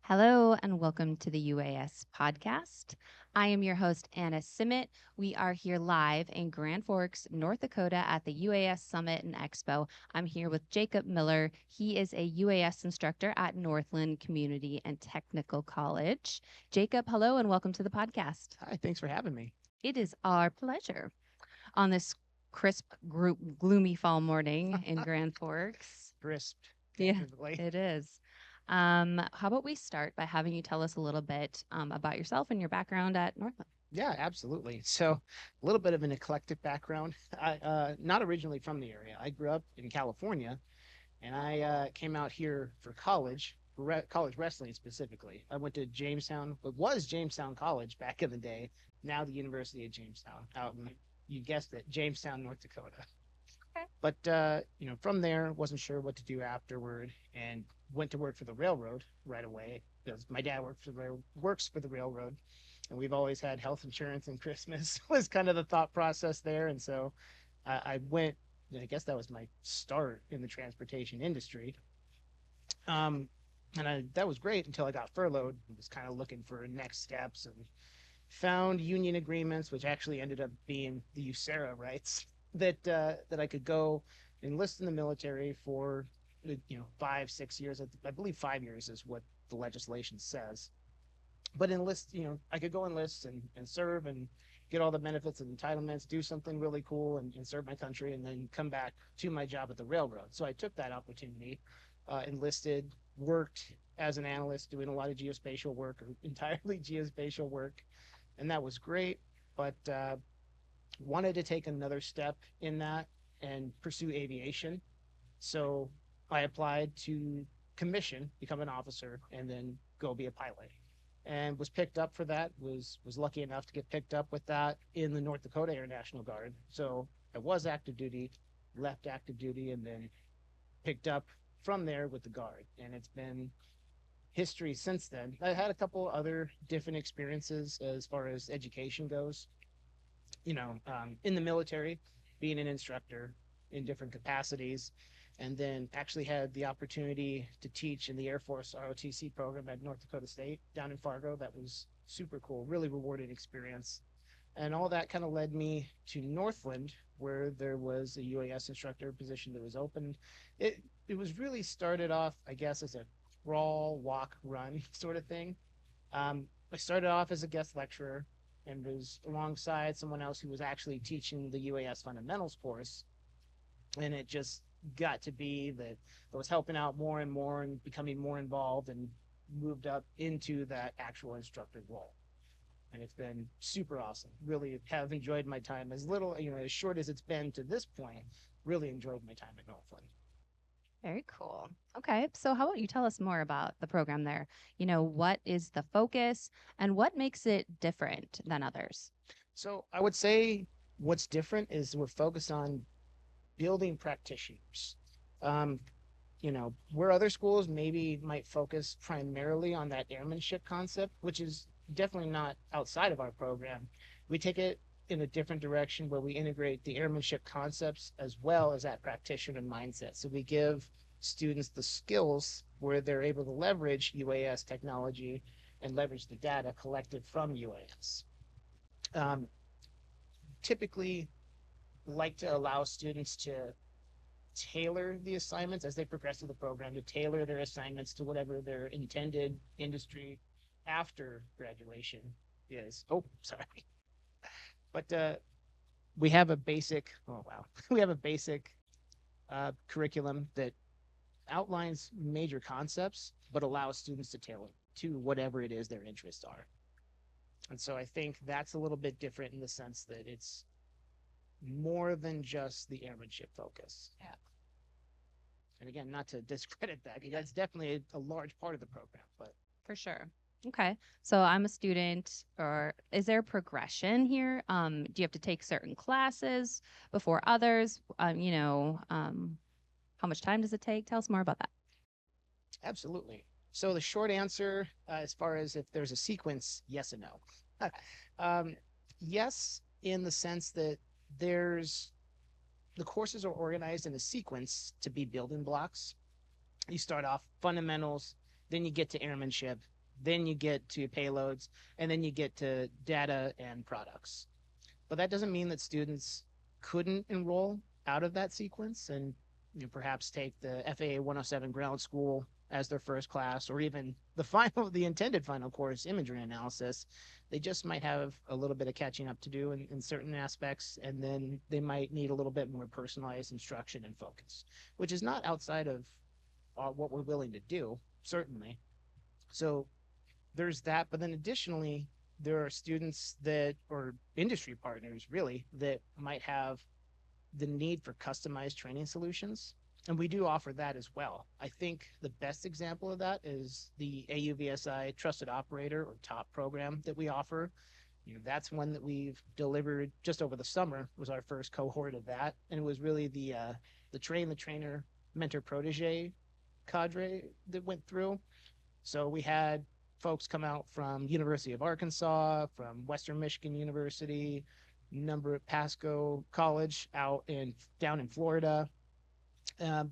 Hello and welcome to the UAS podcast. I am your host, Anna Simet. We are here live in Grand Forks, North Dakota at the UAS Summit and Expo. I'm here with Jaykob Miller. He is a UAS instructor at Northland Community and Technical College. Jaykob, hello and welcome to the podcast. Hi, thanks for having me. It is our pleasure on this crisp, gloomy fall morning in Grand Forks. Crisp, Yeah, definitely. it is. How about we start by having you tell us a little bit about yourself and your background at Northland? Yeah, absolutely. So, a little bit of an eclectic background. I not originally from the area. I grew up in California, and I came out here for college, college wrestling specifically. I went to Jamestown. It was Jamestown College back in the day. Now the University of Jamestown, out in, you guessed it, Jamestown, North Dakota. Okay. But from there, wasn't sure what to do afterward, and went to work for the railroad right away because my dad works for the railroad, and we've always had health insurance, and Christmas was kind of the thought process there. And so I went. I guess that was my start in the transportation industry. Um, that was great until I got furloughed and was kind of looking for next steps and found union agreements, which actually ended up being the USERA rights that I could go enlist in the military for 5 6 years. I believe 5 years is what the legislation says. But enlist, I could go enlist and serve and get all the benefits and entitlements, do something really cool and serve my country, and then come back to my job at the railroad. So I took that opportunity, enlisted, worked as an analyst doing a lot of geospatial work, or entirely geospatial work, and that was great. But wanted to take another step in that and pursue aviation. So I applied to commission, become an officer, and then go be a pilot. And was picked up for that. Was lucky enough to get picked up with that in the North Dakota Air National Guard. So I was active duty, left active duty, and then picked up from there with the Guard. And it's been history since then. I had a couple other different experiences as far as education goes. In the military, being an instructor in different capacities, and then actually had the opportunity to teach in the Air Force ROTC program at North Dakota State down in Fargo. That was super cool, really rewarding experience. And all that kind of led me to Northland, where there was a UAS instructor position that was open. It was really started off, I guess, as a crawl, walk, run sort of thing. I started off as a guest lecturer and was alongside someone else who was actually teaching the UAS fundamentals course. And it just got to be that I was helping out more and more and becoming more involved and moved up into that actual instructor role. And it's been super awesome. Really have enjoyed my time as little, as short as it's been to this point, really enjoyed my time at Northland. Very cool. Okay, so how about you tell us more about the program there? What is the focus and what makes it different than others? So I would say what's different is we're focused on building practitioners. Um, where other schools maybe might focus primarily on that airmanship concept, which is definitely not outside of our program, we take it in a different direction where we integrate the airmanship concepts as well as that practitioner mindset. So we give students the skills where they're able to leverage UAS technology and leverage the data collected from UAS. Um, Typically, like to allow students to tailor the assignments as they progress through the program, to tailor their assignments to whatever their intended industry after graduation is. Oh, sorry. But we have a basic, oh, wow. We have a basic curriculum that outlines major concepts, but allows students to tailor to whatever it is their interests are. And so I think that's a little bit different in the sense that it's more than just the airmanship focus. Yeah. And again, not to discredit that, that's definitely a large part of the program. But For sure. Okay. So I'm a student, or is there progression here? Do you have to take certain classes before others? How much time does it take? Tell us more about that. absolutely. So the short answer, as far as if there's a sequence, yes and no. um, yes, in the sense that there's the courses are organized in a sequence to be building blocks. You start off fundamentals, then you get to airmanship, then you get to payloads, and then you get to data and products. But that doesn't mean that students couldn't enroll out of that sequence and perhaps take the FAA 107 ground school as their first class, or even the intended final course, imagery analysis. They just might have a little bit of catching up to do in certain aspects, and then they might need a little bit more personalized instruction and focus, which is not outside of what we're willing to do, certainly. So there's that. But then additionally, there are students that, or industry partners really, that might have the need for customized training solutions. And we do offer that as well. I think the best example of that is the AUVSI Trusted Operator or TOP program that we offer. That's one that we've delivered just over the summer, was our first cohort of that. And it was really the train the trainer mentor protege cadre that went through. So we had folks come out from University of Arkansas, from Western Michigan University, number of Pasco College down in Florida, and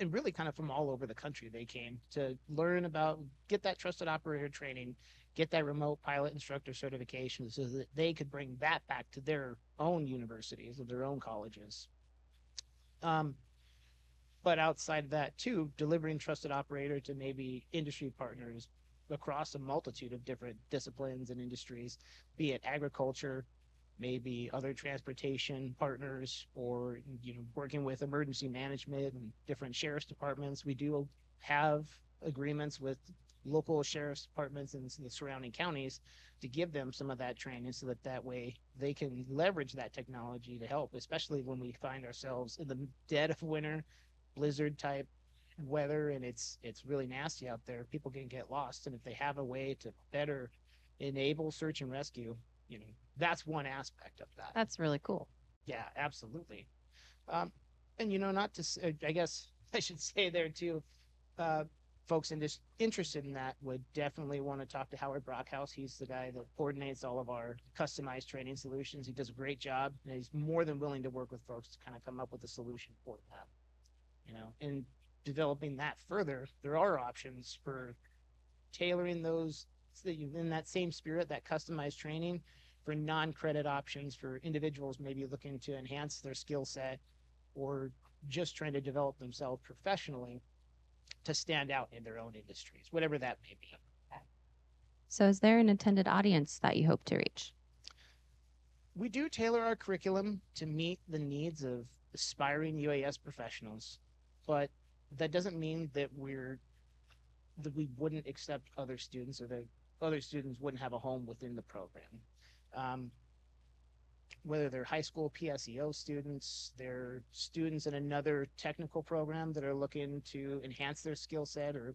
really kind of from all over the country. They came to learn about, get that trusted operator training, get that remote pilot instructor certification, so that they could bring that back to their own universities or their own colleges. But outside of that too, delivering trusted operator to maybe industry partners across a multitude of different disciplines and industries, be it agriculture, maybe other transportation partners, or working with emergency management and different sheriff's departments. We do have agreements with local sheriff's departments in the surrounding counties to give them some of that training, so that way they can leverage that technology to help, especially when we find ourselves in the dead of winter, blizzard type weather, and it's really nasty out there. People can get lost, and if they have a way to better enable search and rescue, that's one aspect of that. That's really cool. Yeah, absolutely. And not to, I guess I should say there too, folks interested in that would definitely want to talk to Howard Brockhouse. He's the guy that coordinates all of our customized training solutions. He does a great job, and he's more than willing to work with folks to kind of come up with a solution for that. And developing that further, there are options for tailoring those in that same spirit, that customized training, for non-credit options for individuals maybe looking to enhance their skill set, or just trying to develop themselves professionally to stand out in their own industries, whatever that may be. So is there an intended audience that you hope to reach? We do tailor our curriculum to meet the needs of aspiring UAS professionals, but that doesn't mean that we wouldn't accept other students, or that other students wouldn't have a home within the program. Whether they're high school PSEO students, they're students in another technical program that are looking to enhance their skill set, or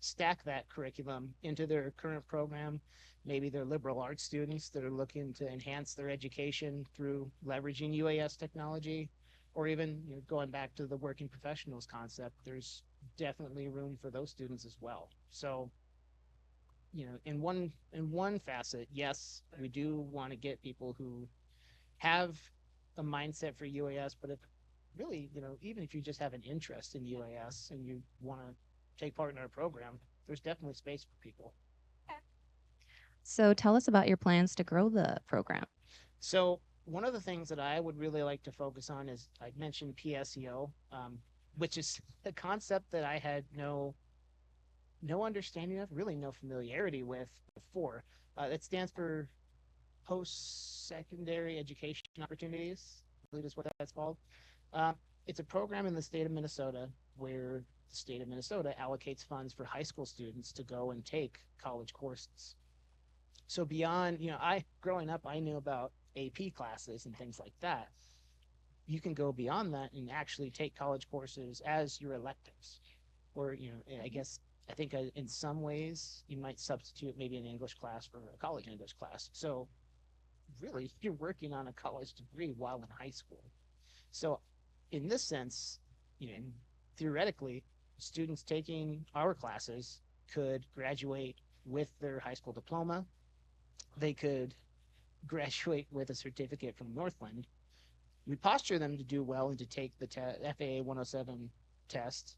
stack that curriculum into their current program. Maybe they're liberal arts students that are looking to enhance their education through leveraging UAS technology, or even going back to the working professionals concept. There's definitely room for those students as well. So in one facet, yes, we do want to get people who have a mindset for UAS, but if really, even if you just have an interest in UAS and you want to take part in our program, there's definitely space for people. So tell us about your plans to grow the program. So one of the things that I would really like to focus on is, I mentioned PSEO, which is a concept that I had no understanding of, really no familiarity with before. It stands for post-secondary education opportunities, I believe is what that's called. It's a program in the state of Minnesota where the state of Minnesota allocates funds for high school students to go and take college courses. So beyond, growing up, I knew about AP classes and things like that. You can go beyond that and actually take college courses as your electives, or I think in some ways you might substitute maybe an English class for a college English class. So really, you're working on a college degree while in high school. So in this sense, theoretically, students taking our classes could graduate with their high school diploma. They could graduate with a certificate from Northland. We posture them to do well and to take the FAA 107 test.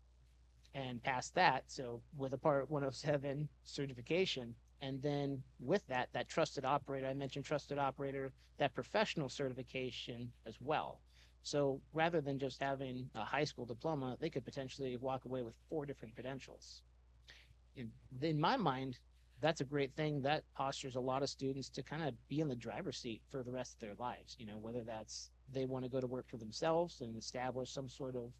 and passed that. So with a Part 107 certification, and then with that, that trusted operator, I mentioned trusted operator, that professional certification as well. So rather than just having a high school diploma, they could potentially walk away with 4 different credentials. In my mind, that's a great thing. That postures a lot of students to kind of be in the driver's seat for the rest of their lives, whether that's they want to go to work for themselves and establish some sort of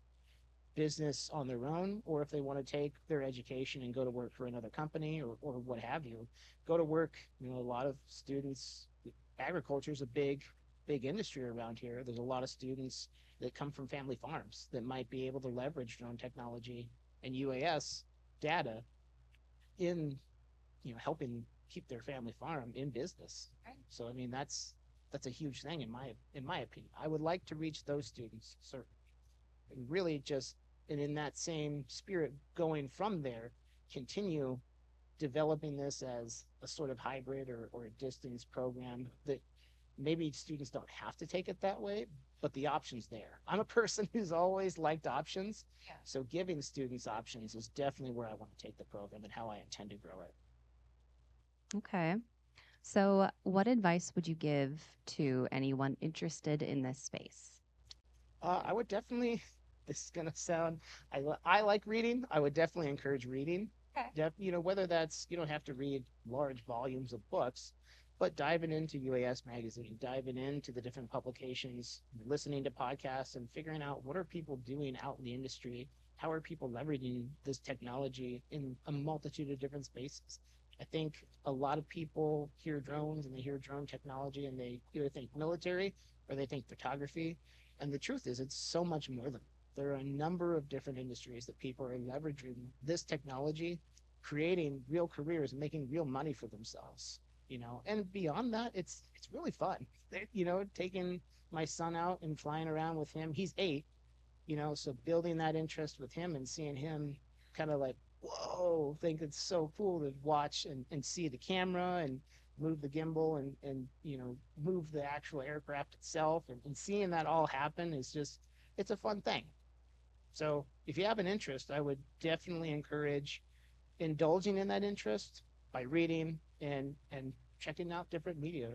business on their own, or if they want to take their education and go to work for another company or what have you, go to work. A lot of students, agriculture is a big industry around here. There's a lot of students that come from family farms that might be able to leverage drone technology and UAS data in helping keep their family farm in business. Right. So I mean that's a huge thing in my opinion. I would like to reach those students certainly, and really just, and in that same spirit, going from there, continue developing this as a sort of hybrid or a distance program that maybe students don't have to take it that way, but the option's there. I'm a person who's always liked options. Yeah. So giving students options is definitely where I want to take the program and how I intend to grow it. Okay. So, what advice would you give to anyone interested in this space? I would definitely, this is going to sound, I like reading. I would definitely encourage reading. Okay. Whether that's, you don't have to read large volumes of books, but diving into UAS Magazine, diving into the different publications, listening to podcasts, and figuring out what are people doing out in the industry? How are people leveraging this technology in a multitude of different spaces? I think a lot of people hear drones and they hear drone technology and they either think military or they think photography. And the truth is, it's so much more than there are a number of different industries that people are leveraging this technology, creating real careers and making real money for themselves. And beyond that, it's really fun. Taking my son out and flying around with him. He's 8, so building that interest with him and seeing him kind of like, whoa, think it's so cool to watch and see the camera and move the gimbal and move the actual aircraft itself, and seeing that all happen is just, it's a fun thing. So if you have an interest, I would definitely encourage indulging in that interest by reading and checking out different media.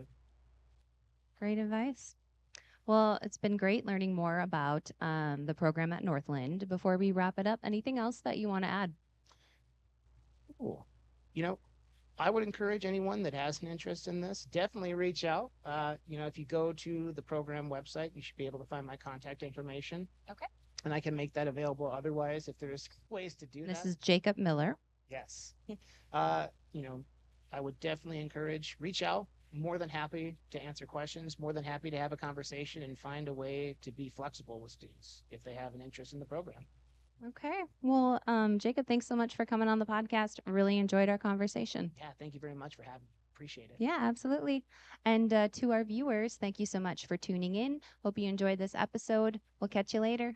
Great advice. Well, it's been great learning more about the program at Northland. Before we wrap it up, anything else that you want to add? Cool. You know, I would encourage anyone that has an interest in this, definitely reach out. If you go to the program website, you should be able to find my contact information. Okay. And I can make that available otherwise if there's ways to do that. This is Jaykob Miller. Yes. uh, you know, I would definitely encourage, reach out. More than happy to answer questions, more than happy to have a conversation and find a way to be flexible with students if they have an interest in the program. Okay. Well, Jaykob, thanks so much for coming on the podcast. Really enjoyed our conversation. Yeah, thank you very much for having me. Appreciate it. Yeah, absolutely. And to our viewers, thank you so much for tuning in. Hope you enjoyed this episode. We'll catch you later.